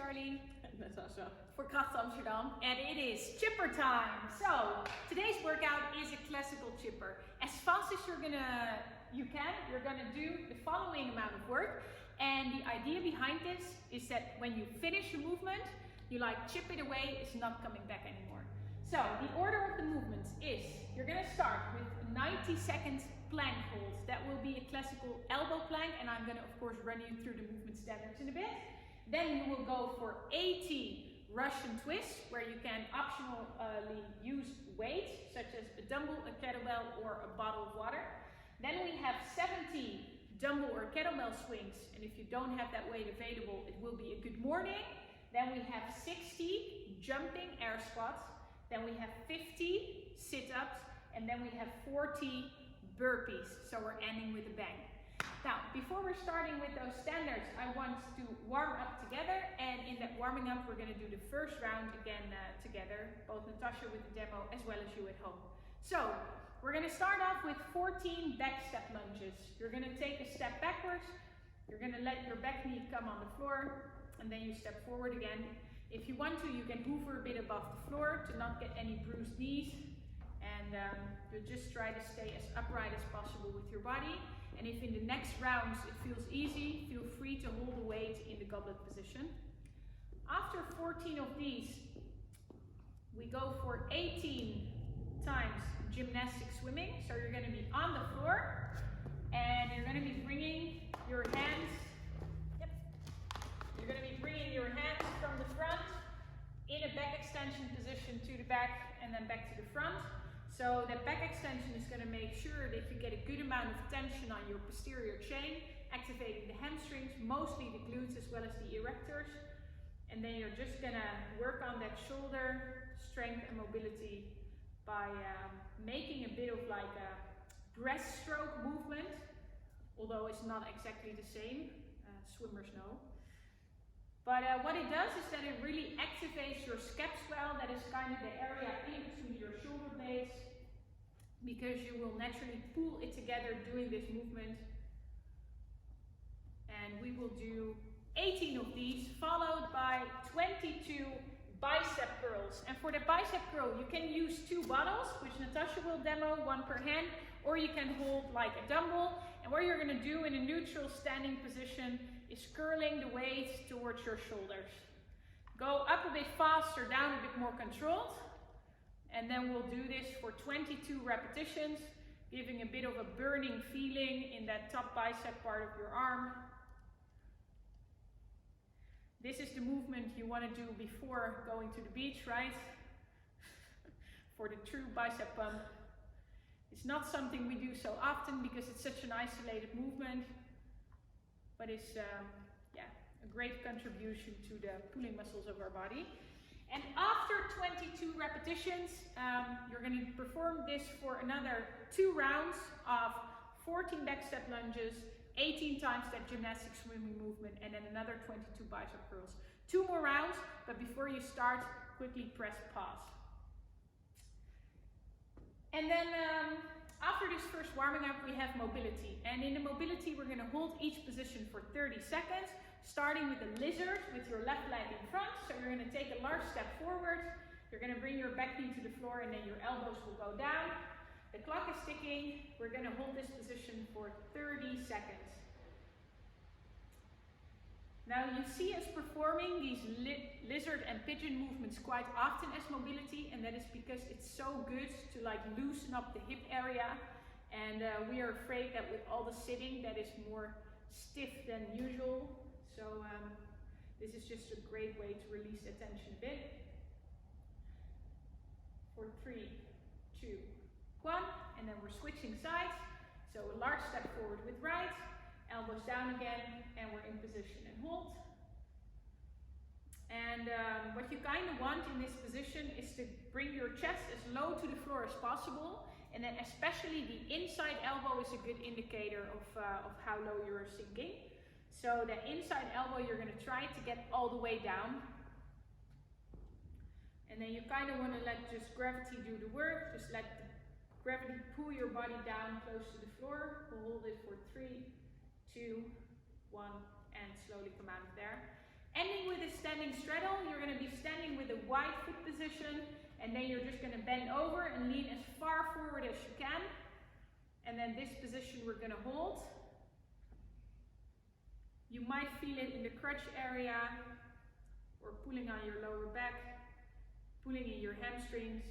Charlie and Natasha for Kracht Amsterdam, and it is chipper time. So today's workout is a classical chipper. As fast as you're gonna do the following amount of work. And the idea behind this is that when you finish a movement, you like chip it away, it's not coming back anymore. So the order of the movements is, you're gonna start with a 90-second plank hold. That will be a classical elbow plank, and I'm gonna of course run you through the movement standards in a bit. Then you will go for 80 Russian twists, where you can optionally use weight, such as a dumbbell, a kettlebell, or a bottle of water. Then we have 70 dumbbell or kettlebell swings, and if you don't have that weight available, it will be a good morning. Then we have 60 jumping air squats. Then we have 50 sit-ups, and then we have 40 burpees. So we're ending with a bang. Now, before we're starting with those standards, I want to warm up together, and in that warming up, we're gonna do the first round again together, both Natasha with the demo as well as you at home. So, we're gonna start off with 14 back step lunges. You're gonna take a step backwards, you're gonna let your back knee come on the floor, and then you step forward again. If you want to, you can hover a bit above the floor to not get any bruised knees, and you'll just try to stay as upright as possible with your body. And if in the next rounds it feels easy, feel free to hold the weight in the goblet position. After 14 of these, we go for 18 times gymnastic swimming. So you're going to be on the floor, and you're going to be bringing your hands. You're going to be bringing your hands from the front in a back extension position to the back, and then back to the front. So that back extension is going to make sure that you get a good amount of tension on your posterior chain, activating the hamstrings, mostly the glutes as well as the erectors. And then you're just going to work on that shoulder strength and mobility by making a bit of like a breaststroke movement, although it's not exactly the same, swimmers know. But what it does is that it really activates your scap swell, that is kind of the area in between your shoulder blades, because you will naturally pull it together doing this movement. And we will do 18 of these, followed by 22 bicep curls. And for the bicep curl, you can use 2 bottles, which Natasha will demo, 1 per hand, or you can hold like a dumbbell. And what you're going to do in a neutral standing position is curling the weight towards your shoulders. Go up a bit faster, down a bit more controlled. And then we'll do this for 22 repetitions, giving a bit of a burning feeling in that top bicep part of your arm. This is the movement you want to do before going to the beach, right? For the true bicep pump. It's not something we do so often because it's such an isolated movement, but it's a great contribution to the pulling muscles of our body. And after 22 repetitions, you're going to perform this for another 2 rounds of 14 back step lunges, 18 times that gymnastic swimming movement, and then another 22 bicep curls. 2 more rounds, but before you start, quickly press pause. And then after this first warming up, we have mobility. And in the mobility, we're going to hold each position for 30 seconds, starting with the lizard with your left leg in front. So you're going to take a large step forward. You're going to bring your back knee to the floor, and then your elbows will go down. The clock is ticking. We're going to hold this position for 30 seconds. Now you see us performing these lizard and pigeon movements quite often as mobility, and that is because it's so good to like loosen up the hip area, and we are afraid that with all the sitting that is more stiff than usual. So this is just a great way to release the tension a bit. For 3, 2, 1, and then we're switching sides. So a large step forward with right, elbows down again, and we're in position and hold. And what you kind of want in this position is to bring your chest as low to the floor as possible, and then especially the inside elbow is a good indicator of how low you're sinking. So the inside elbow, you're going to try to get all the way down. And then you kind of want to let just gravity do the work. Just let the gravity pull your body down close to the floor. We'll hold it for 3, 2, 1, and slowly come out of there. Ending with a standing standing straddle, you're going to be standing with a wide foot position, and then you're just going to bend over and lean as far forward as you can. And then this position we're going to hold. You might feel it in the crotch area, or pulling on your lower back, pulling in your hamstrings,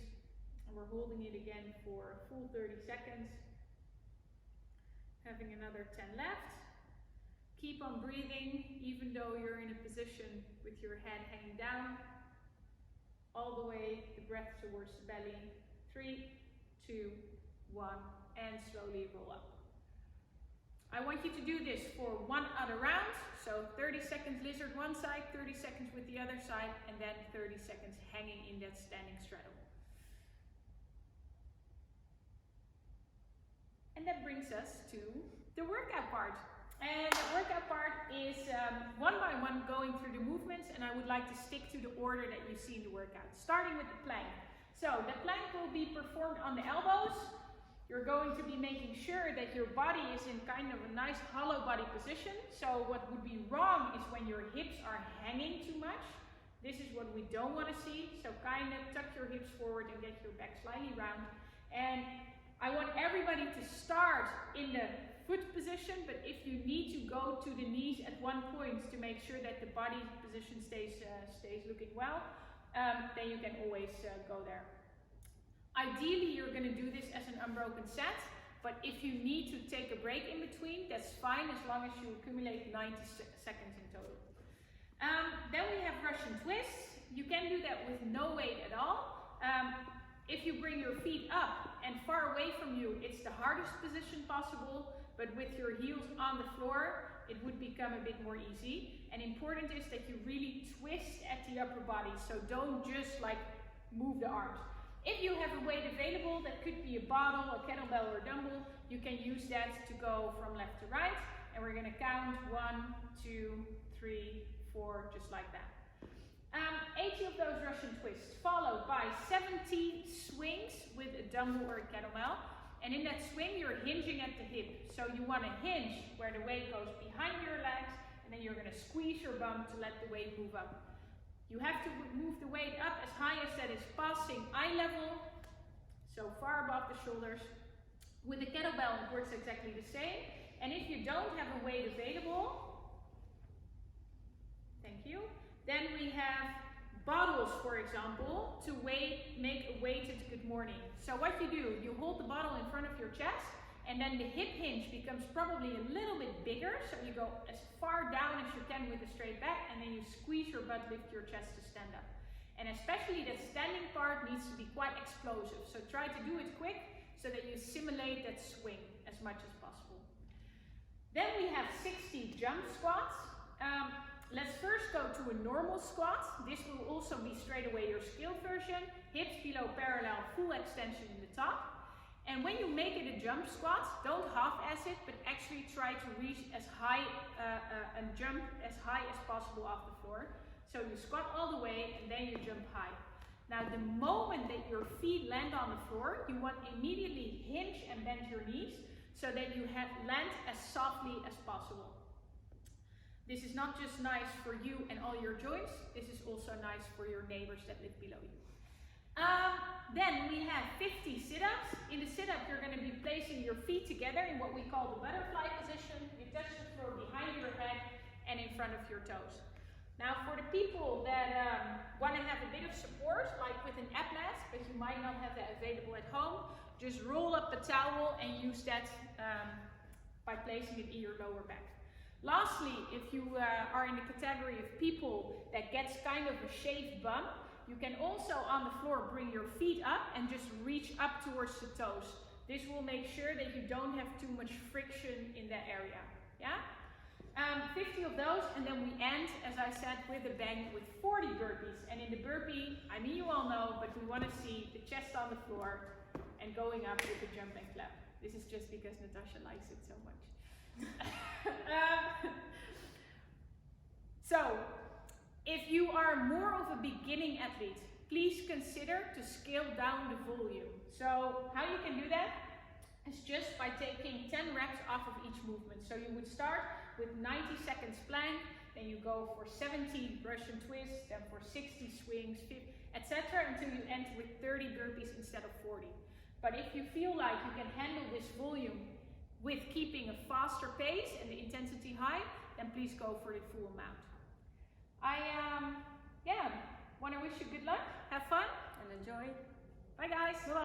and we're holding it again for a full 30 seconds. Having another 10 left. Keep on breathing, even though you're in a position with your head hanging down. All the way, the breath towards the belly. 3, 2, 1, and slowly roll up. I want you to do this for one other round. So 30 seconds lizard one side, 30 seconds with the other side, and then 30 seconds hanging in that standing straddle. And that brings us to the workout part. And the workout part is one by one going through the movements, and I would like to stick to the order that you see in the workout, starting with the plank. So the plank will be performed on the elbows. You're going to be making sure that your body is in kind of a nice hollow body position. So what would be wrong is when your hips are hanging too much. This is what we don't want to see. So kind of tuck your hips forward and get your back slightly round. And I want everybody to start in the foot position, but if you need to go to the knees at one point to make sure that the body position stays looking well, then you can always go there. Ideally, you're going to do this as an unbroken set, but if you need to take a break in between, that's fine as long as you accumulate 90 seconds in total. Then we have Russian twists. You can do that with no weight at all. If you bring your feet up and far away from you, it's the hardest position possible, but with your heels on the floor, it would become a bit more easy. And important is that you really twist at the upper body, so don't just like move the arms. If you have a weight available, that could be a bottle, a kettlebell, or a dumbbell, you can use that to go from left to right. And we're going to count 1, 2, 3, 4, just like that. 80 of those Russian twists, followed by 70 swings with a dumbbell or a kettlebell. And in that swing, you're hinging at the hip. So you want to hinge where the weight goes behind your legs, and then you're going to squeeze your bum to let the weight move up. You have to move the weight up as high as that is passing eye level, so far above the shoulders. With the kettlebell, it works exactly the same. And if you don't have a weight available, thank you, then we have bottles, for example, to make a weighted good morning. So what you do, you hold the bottle in front of your chest, and then the hip hinge becomes probably a little bit bigger, so you go as far down as you can with a straight back, and then you squeeze your butt, lift your chest to stand up. And especially that standing part needs to be quite explosive, so try to do it quick so that you simulate that swing as much as possible. Then we have 60 jump squats. Let's first go to a normal squat. This will also be straight away your scaled version. Hips below parallel, full extension in the top. And when you make it a jump squat, don't half-ass it, but actually try to reach as high and jump as high as possible off the floor. So you squat all the way and then you jump high. Now the moment that your feet land on the floor, you want immediately hinge and bend your knees so that you land as softly as possible. This is not just nice for you and all your joints, this is also nice for your neighbors that live below you. Then we have 50 sit-ups. In the sit-up, you're going to be placing your feet together in what we call the butterfly position. You touch the floor behind your head and in front of your toes. Now for the people that want to have a bit of support, like with an ab mat, but you might not have that available at home, just roll up a towel and use that by placing it in your lower back. Lastly, if you are in the category of people that gets kind of a shaved bum, you can also on the floor bring your feet up and just reach up towards the toes. This will make sure that you don't have too much friction in that area. Yeah? 50 of those, and then we end, as I said, with a bang with 40 burpees. And in the burpee, I mean you all know, but we want to see the chest on the floor and going up with the jump and clap. This is just because Natasha likes it so much. So, if you are more of a beginning athlete, please consider to scale down the volume. So how you can do that is just by taking 10 reps off of each movement. So you would start with 90 seconds plank, then you go for 70 Russian twists, then for 60 swings, etc. until you end with 30 burpees instead of 40. But if you feel like you can handle this volume with keeping a faster pace and the intensity high, then please go for the full amount. I want to wish you good luck, have fun, And enjoy. bye guys. Bye-bye.